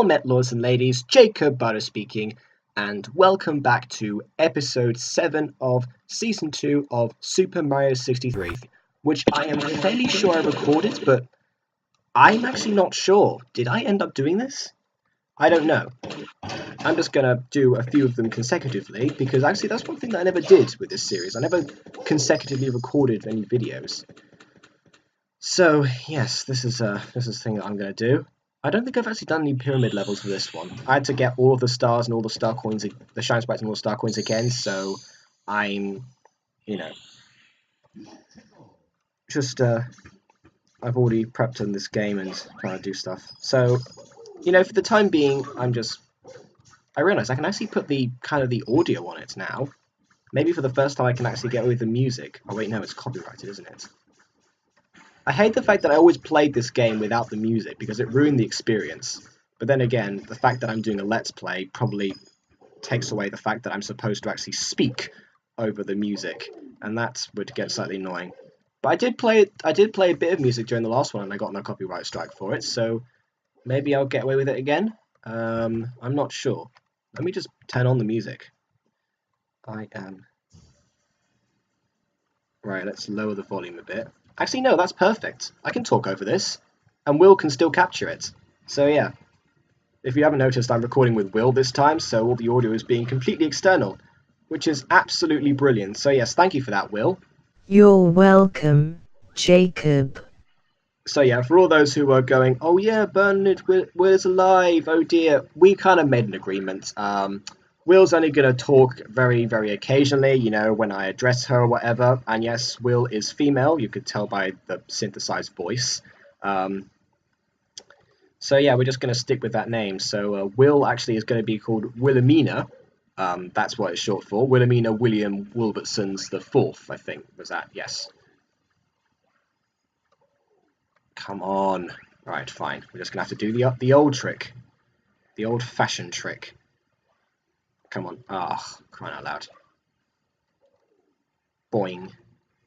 Met Lords and Ladies, Jacob Butter speaking, and welcome back to episode 7 of season 2 of Super Mario 63, which I am fairly sure I recorded, but I'm actually not sure. Did I end up doing this? I don't know. I'm just gonna do a few of them consecutively, because actually that's one thing that I never did with this series. I never consecutively recorded any videos. So, yes, this is a thing that I'm gonna do. I don't think I've actually done any pyramid levels for this one. I had to get all of the stars and all the star coins, the shine sprites and all the star coins again, so I'm, just, I've already prepped on this game and trying to do stuff. So, for the time being, I realise I can actually put the audio on it now. Maybe for the first time I can actually get away with the music. Oh wait, no, it's copyrighted, isn't it? I hate the fact that I always played this game without the music because it ruined the experience. But then again, the fact that I'm doing a Let's Play probably takes away the fact that I'm supposed to actually speak over the music, and that would get slightly annoying. But I did play a bit of music during the last one, and I got no copyright strike for it, so maybe I'll get away with it again. I'm not sure. Let me just turn on the music. Right, let's lower the volume a bit. Actually, no, that's perfect. I can talk over this, and Will can still capture it. So yeah, if you haven't noticed, I'm recording with Will this time, so all the audio is being completely external, which is absolutely brilliant. So yes, thank you for that, Will. You're welcome, Jacob. So yeah, for all those who are going, oh yeah, Bernard, Will is alive, oh dear, we kind of made an agreement. Will's only going to talk very, very occasionally, when I address her or whatever. And yes, Will is female. You could tell by the synthesized voice. So yeah, we're just going to stick with that name. So Will actually is going to be called Wilhelmina. That's what it's short for. Wilhelmina William Wilbertsons the Fourth, I think, was that? Yes. Come on. Right, fine. We're just going to have to do the old trick. The old-fashioned trick. Come on. Ah, oh, crying out loud. Boing.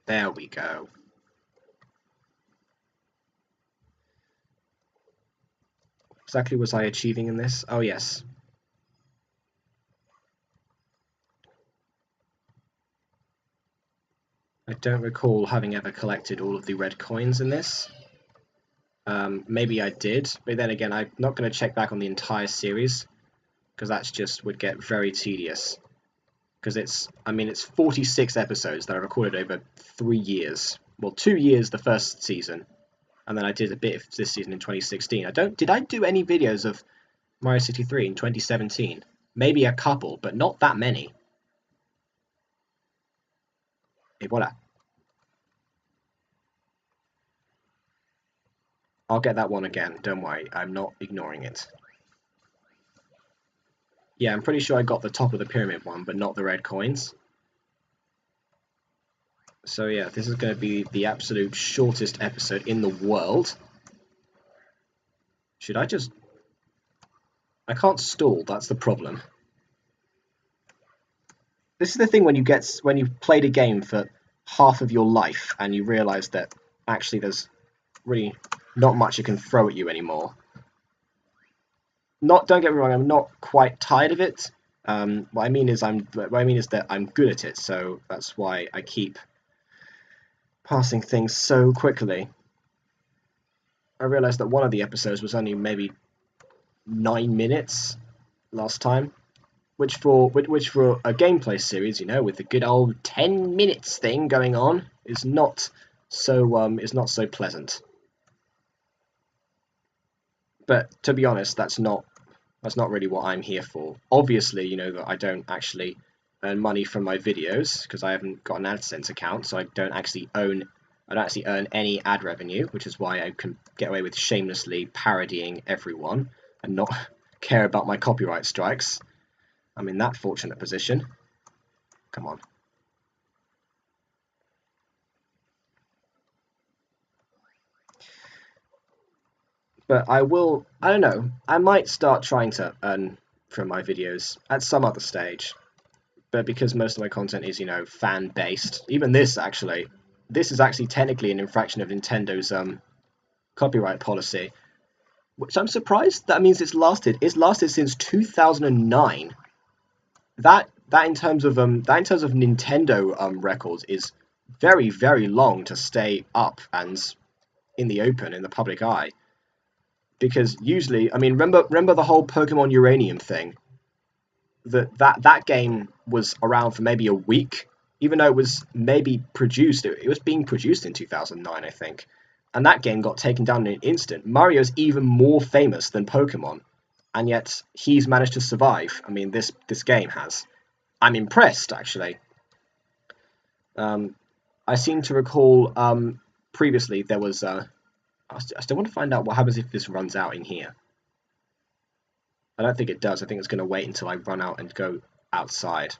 There we go. Exactly was I achieving in this? Oh, yes. I don't recall having ever collected all of the red coins in this. Maybe I did, but then again, I'm not going to check back on the entire series, because that just would get very tedious. Because it's 46 episodes that I recorded over 3 years. Well, 2 years the first season, and then I did a bit of this season in 2016. Did I do any videos of Mario 63 in 2017? Maybe a couple, but not that many. Et voila. I'll get that one again, don't worry, I'm not ignoring it. Yeah, I'm pretty sure I got the top of the pyramid one, but not the red coins. So yeah, this is going to be the absolute shortest episode in the world. Should I just... I can't stall, that's the problem. This is the thing when you've played a game for half of your life and you realise that actually there's really not much it can throw at you anymore. Don't get me wrong, I'm not quite tired of it. What I mean is that I'm good at it, so that's why I keep passing things so quickly. I realised that one of the episodes was only maybe 9 minutes last time, which for a gameplay series, with the good old 10 minutes thing going on, is not so pleasant. But to be honest, that's not really what I'm here for. Obviously, that I don't actually earn money from my videos because I haven't got an AdSense account, so I don't actually earn any ad revenue, which is why I can get away with shamelessly parodying everyone and not care about my copyright strikes. I'm in that fortunate position. Come on. But I don't know, I might start trying to earn from my videos at some other stage. But because most of my content is, fan-based, even this is actually technically an infraction of Nintendo's copyright policy. which I'm surprised. That means it's lasted. It's lasted since 2009. That in terms of Nintendo records is very, very long to stay up and in the open, in the public eye. Because usually, I mean, remember the whole Pokemon Uranium thing? That game was around for maybe a week, even though it was maybe produced. It was being produced in 2009, I think. And that game got taken down in an instant. Mario's even more famous than Pokemon, and yet he's managed to survive. I mean, this game has. I'm impressed, actually. I seem to recall previously there was. I still want to find out what happens if this runs out in here. I don't think it does. I think it's going to wait until I run out and go outside.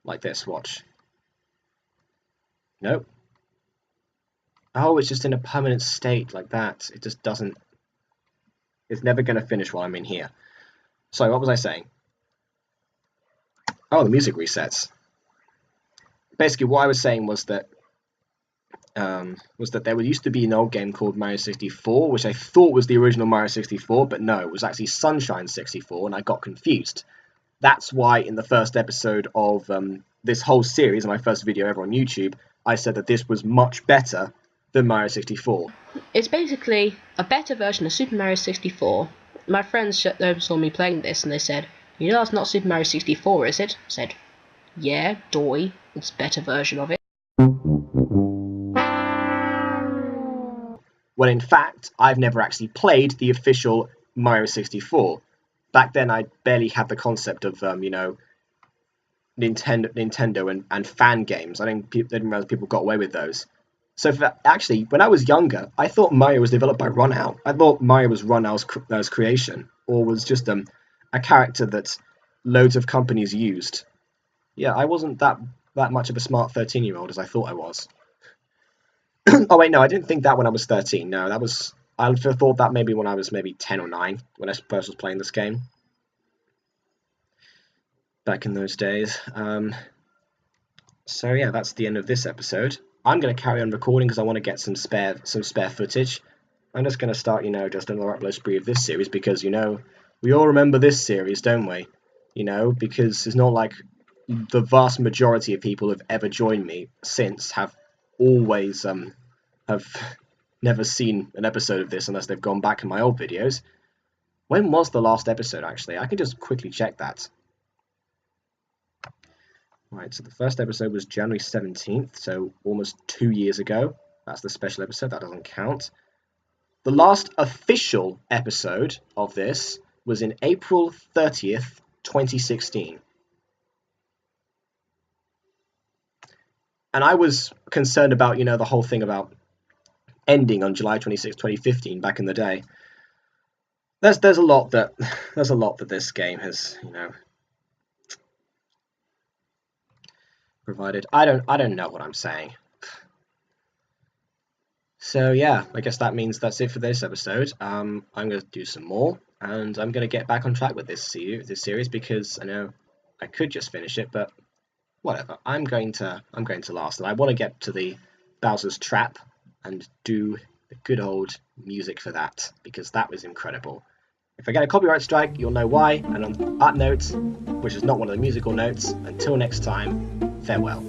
Like this, watch. Nope. Oh, it's just in a permanent state like that. It just doesn't... It's never going to finish while I'm in here. So, what was I saying? Oh, the music resets. Basically, what I was saying was that there used to be an old game called Mario 64, which I thought was the original Mario 64, but no, it was actually Sunshine 64, and I got confused. That's why in the first episode of this whole series, in my first video ever on YouTube, I said that this was much better than Mario 64. It's basically a better version of Super Mario 64. My friends saw me playing this and they said, "You know that's not Super Mario 64, is it?" I said, "Yeah, doy, it's a better version of it." When in fact, I've never actually played the official Mario 64. Back then, I barely had the concept of, Nintendo and fan games. I didn't realize people got away with those. So actually, when I was younger, I thought Mario was developed by Run-Out. I thought Mario was Run-Out's creation, or was just a character that loads of companies used. Yeah, I wasn't that much of a smart 13-year-old as I thought I was. Oh wait, no, I didn't think that when I was 13. No, I thought that maybe when I was maybe 10 or 9, when I first was playing this game. Back in those days. So yeah, that's the end of this episode. I'm going to carry on recording because I want to get some spare footage. I'm just going to start, just another upload spree of this series because, we all remember this series, don't we? Because it's not like the vast majority of people who have ever joined me since have always have never seen an episode of this unless they've gone back in my old videos. When was the last episode, actually? I can just quickly check that. Right, so the first episode was January 17th, so almost 2 years ago. That's the special episode, that doesn't count. The last official episode of this was in April 30th, 2016. And I was concerned about, the whole thing about ending on July 26, 2015 back in the day. There's a lot that this game has, provided. I don't know what I'm saying. So yeah, I guess that means that's it for this episode. I'm going to do some more, and I'm going to get back on track with this series because I know I could just finish it, but whatever. I'm going to last, and I want to get to the Bowser's Trap and do the good old music for that because that was incredible. If I get a copyright strike, you'll know why. And on that note, which is not one of the musical notes, until next time, farewell.